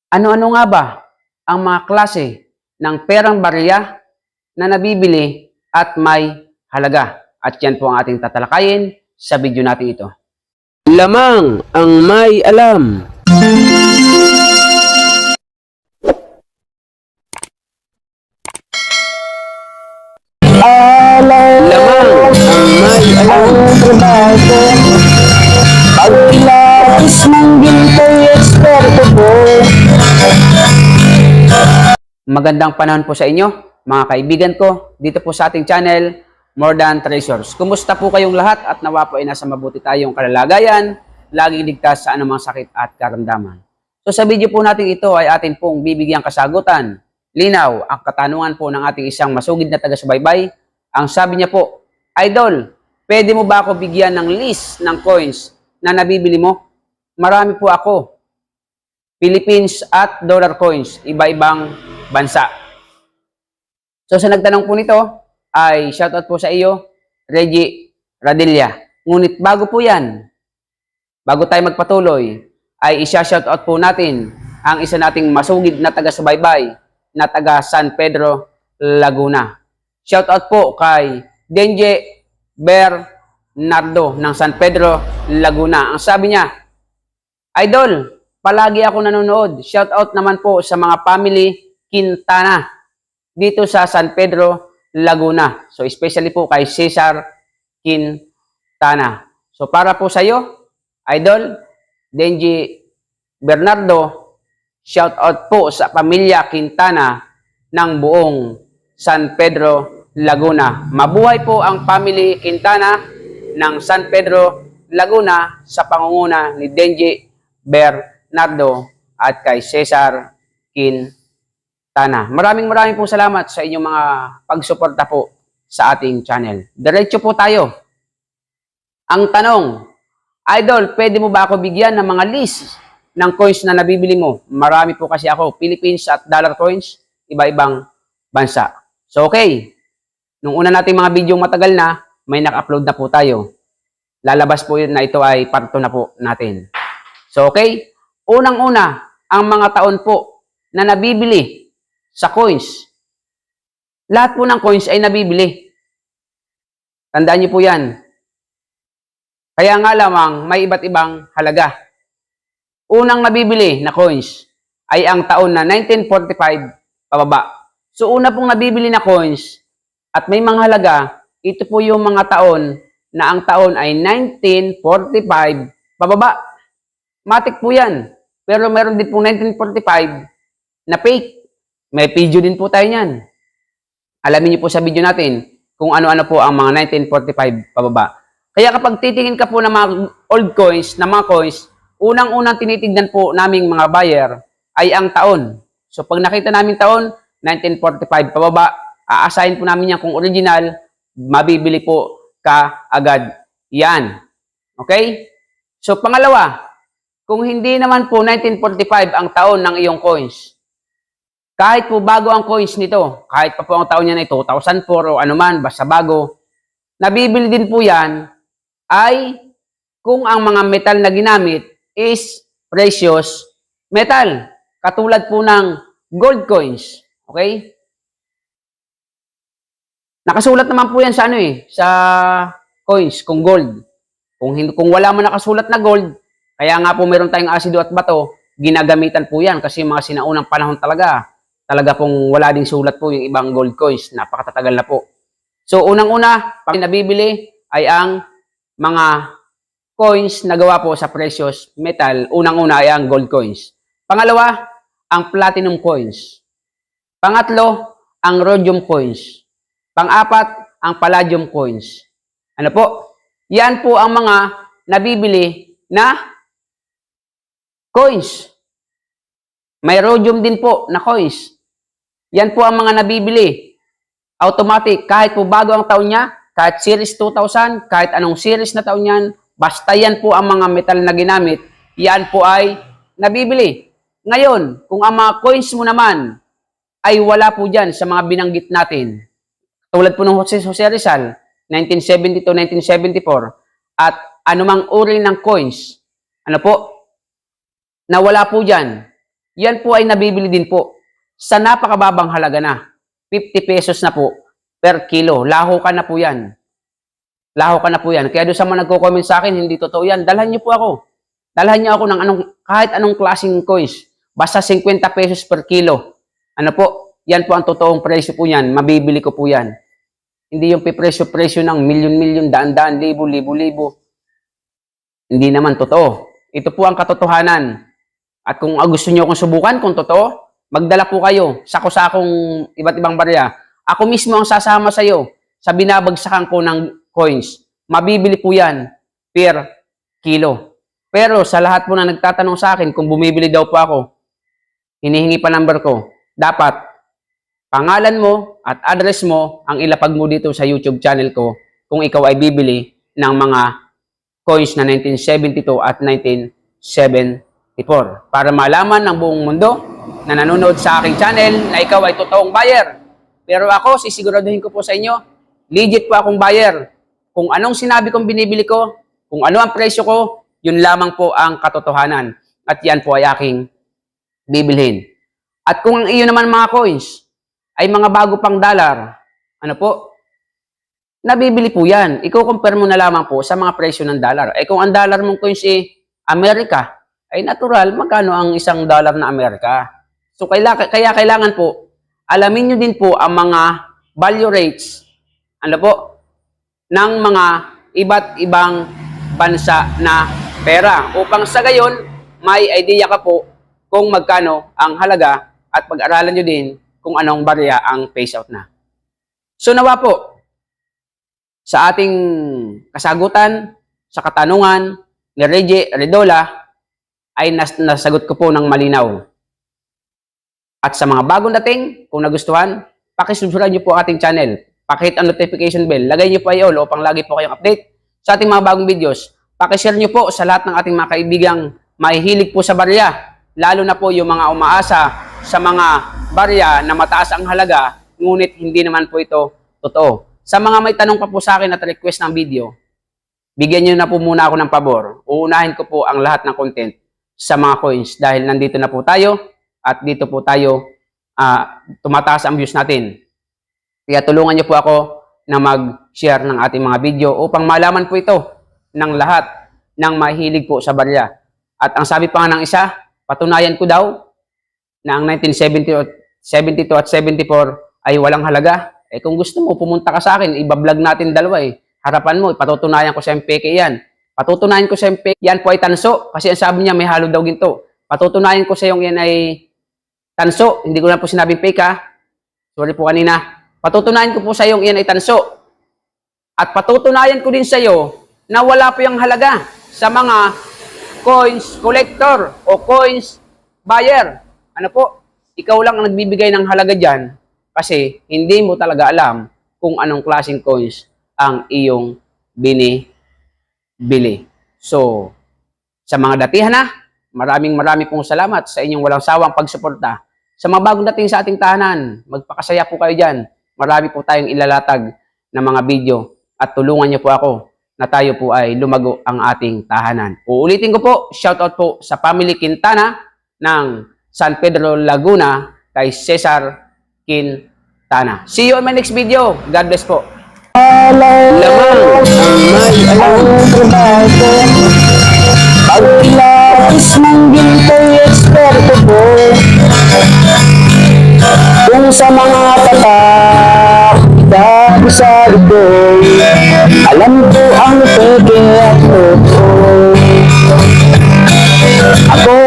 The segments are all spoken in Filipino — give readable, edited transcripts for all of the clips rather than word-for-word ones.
Ano-ano nga ba ang mga klase ng perang barya na nabibili at may halaga? At yan po ang ating tatalakayin sa video natin ito. Lamang ang may alam. Lamang ang may alam. Pagkilapis ng ginto'y eksperto ko. Magandang panahon po sa inyo, mga kaibigan ko, dito po sa ating channel, More Than Treasures. Kumusta po kayong lahat at nawa po ay nasa mabuti tayong kalalagayan, laging ligtas sa anumang sakit at karamdaman. So sa video po natin ito ay atin pong bibigyang kasagutan. Linaw ang katanungan po ng ating isang masugid na taga-subaybay. Ang sabi niya po, Idol, pwede mo ba ako bigyan ng list ng coins na nabibili mo? Marami po ako. Philippines at dollar coins, iba-ibang bansa. So sa nagtanong po nito, ay shoutout po sa iyo, Reggie Radilla. Ngunit bago po yan, bago tayo magpatuloy, ay isa-shoutout po natin ang isa nating masugid na taga-subaybay na taga San Pedro, Laguna. Shoutout po kay Denje Bernardo ng San Pedro, Laguna. Ang sabi niya, Idol, palagi ako nanonood. Shoutout naman po sa mga family Quintana dito sa San Pedro, Laguna. So especially po kay Cesar Quintana. So para po sa iyo, Idol, Denji Bernardo, shoutout po sa pamilya Quintana ng buong San Pedro, Laguna. Mabuhay po ang family Quintana ng San Pedro, Laguna sa pangunguna ni Denji Bernardo at kay Cesar Quintana. Maraming po salamat sa inyong mga pagsuporta po sa ating channel. Diretso po tayo. Ang tanong, Idol, pwede mo ba ako bigyan ng mga list ng coins na nabibili mo? Marami po kasi ako, Philippines at dollar coins, iba-ibang bansa. So okay, nung una nating mga video matagal na, may naka-upload na po tayo. Lalabas po yun na ito ay part 2 na po natin. So okay, unang-una, ang mga taon po na nabibili sa coins. Lahat po ng coins ay nabibili. Tandaan niyo po yan. Kaya nga lamang may iba't ibang halaga. Unang nabibili na coins ay ang taon na 1945 pababa. So una pong nabibili na coins at may mga halaga, ito po yung mga taon na ang taon ay 1945 pababa. Matik po yan. Pero meron din po 1945 na fake. May video din po tayo niyan. Alamin niyo po sa video natin kung ano-ano po ang mga 1945 pababa. Kaya kapag titingin ka po ng mga old coins, na mga coins, unang-unang tinitignan po naming mga buyer ay ang taon. So pag nakita namin taon, 1945 pababa, aasahin po namin yan kung original, mabibili po ka agad yan. Okay? So pangalawa, kung hindi naman po 1945 ang taon ng iyong coins, kahit po bago ang coins nito, kahit pa po ang taon niya na 2004 o anuman, basta bago, nabibili din po yan ay kung ang mga metal na ginamit is precious metal. Katulad po ng gold coins. Okay? Nakasulat naman po yan sa sa coins, kung gold. Kung wala man nakasulat na gold, kaya nga po meron tayong asido at bato, ginagamitan po yan kasi mga sinaunang panahon talaga pong wala ding sulat po yung ibang gold coins. Napakatatagal na po. So unang-una, pag nabibili ay ang mga coins na gawa po sa precious metal. Unang-una ay ang gold coins. Pangalawa, ang platinum coins. Pangatlo, ang rhodium coins. Pang-apat, ang palladium coins. Ano po? Yan po ang mga nabibili na coins. May rhodium din po na coins. Yan po ang mga nabibili. Automatic, kahit po bago ang taon niya, kahit series 2000, kahit anong series na taon yan, basta yan po ang mga metal na ginamit, yan po ay nabibili. Ngayon, kung ang mga coins mo naman ay wala po dyan sa mga binanggit natin, tulad po ng Jose Rizal, 1970 to 1974, at anumang uri ng coins, ano po, na wala po dyan, yan po ay nabibili din po sa napakababang halaga na. 50 pesos na po per kilo. Laho ka na po yan. Laho ka na po yan. Kaya doon sa mga nagko-comment sa akin, hindi totoo yan. Dalhan niyo po ako. Dalhan niyo ako ng kahit anong klaseng coins. Basta 50 pesos per kilo. Ano po? Yan po ang totoong presyo po yan. Mabibili ko po yan. Hindi yung pipresyo-presyo ng milyon-milyon, daan-daan, libo-libo. Hindi naman totoo. Ito po ang katotohanan. At kung gusto niyo akong subukan, kung totoo, magdala po kayo. Sako-sakong iba't ibang barya. Ako mismo ang sasama sa iyo sa binabagsakan ko ng coins. Mabibili po yan per kilo. Pero sa lahat po na nagtatanong sa akin kung bumibili daw po ako, hinihingi pa number ko. Dapat pangalan mo at address mo ang ilapag mo dito sa YouTube channel ko kung ikaw ay bibili ng mga coins na 1972 at 1974 para malaman ng buong mundo na nanonood sa aking channel na ikaw ay totoong buyer. Pero ako, sisiguraduhin ko po sa inyo, legit po akong buyer. Kung anong sinabi kong binibili ko, kung ano ang presyo ko, yun lamang po ang katotohanan. At yan po ay aking bibilhin. At kung ang iyo naman mga coins ay mga bago pang dollar, ano po? Nabibili po yan. Iko-compare mo na lamang po sa mga presyo ng dollar. Eh kung ang dollar mong coins Amerika, ay natural, magkano ang $1 na Amerika? So kaya kailangan po, alamin nyo din po ang mga value rates, ano po, ng mga iba't ibang bansa na pera. Upang sa gayon, may idea ka po kung magkano ang halaga at pag-aralan nyo din kung anong barya ang phase out na. So nawa po, sa ating kasagutan, sa katanungan ni Reggie Redola, ay nasagot ko po ng malinaw. At sa mga bagong dating, kung nagustuhan, pakisubscribe nyo po ating channel. Pakihit ang notification bell. Lagay nyo po ay all upang lagi po kayong update sa ating mga bagong videos. Pakishare nyo po sa lahat ng ating mga kaibigang mahihilig po sa barya. Lalo na po yung mga umaasa sa mga barya na mataas ang halaga, ngunit hindi naman po ito totoo. Sa mga may tanong pa po sa akin at request ng video, bigyan nyo na po muna ako ng pabor. Uunahin ko po ang lahat ng content sa mga coins dahil nandito na po tayo at dito po tayo tumataas ang views natin. Kaya tulungan niyo po ako na mag-share ng ating mga video upang malaman po ito ng lahat ng mahilig po sa barya. At ang sabi pa nga ng isa, patunayan ko daw na ang 1972 at 74 ay walang halaga. Eh kung gusto mo, pumunta ka sa akin, ibablog natin dalawa Harapan mo, patutunayan ko sa MPK yan. Patutunayan ko sa MPK, yan po ay tanso. Kasi ang sabi niya, may halo daw ginto. Patutunayan ko sa yung yan ay tanso. Hindi ko na po sinabing fake Sorry po kanina. Patutunayan ko po sa yung yan ay tanso. At patutunayan ko din sa iyo na wala po yung halaga sa mga coins collector o coins buyer. Ano po? Ikaw lang ang nagbibigay ng halaga dyan kasi hindi mo talaga alam kung anong klaseng coins ang iyong binibili. So, sa mga datihan maraming pong salamat sa inyong walang sawang pagsuporta. Sa mga bagong dating sa ating tahanan, magpakasaya po kayo dyan. Marami po tayong ilalatag na mga video at tulungan niyo po ako na tayo po ay lumago ang ating tahanan. Uulitin ko po, shoutout po sa Family Quintana ng San Pedro, Laguna kay Cesar Quintana. See you on my next video. God bless po. Lamang ang may alam. Pagkilapis ng ginto'y eksperto po. Kung sa mga tatak, sa ito'y alam ko ang peke at totoo. Ako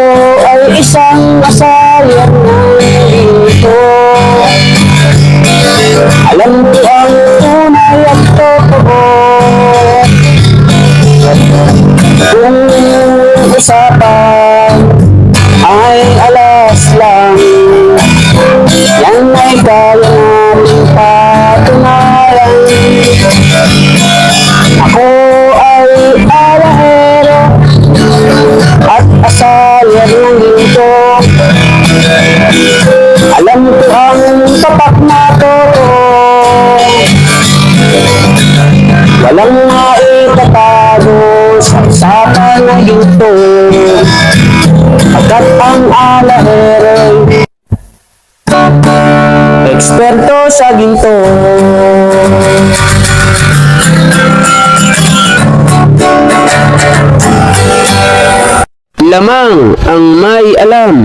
ay isang asayan dito. Alam ko ang tunay at totoo. Kung usapan ay alas lang, yan ay kaya namin patunayan. Ako ay alahero at asayan ng ginto. Alam ko ang tapak na totoo. Walang maitatago sa usapan na ginto. Agad ang alahero'y eksperto sa ginto. Lamang ang may alam.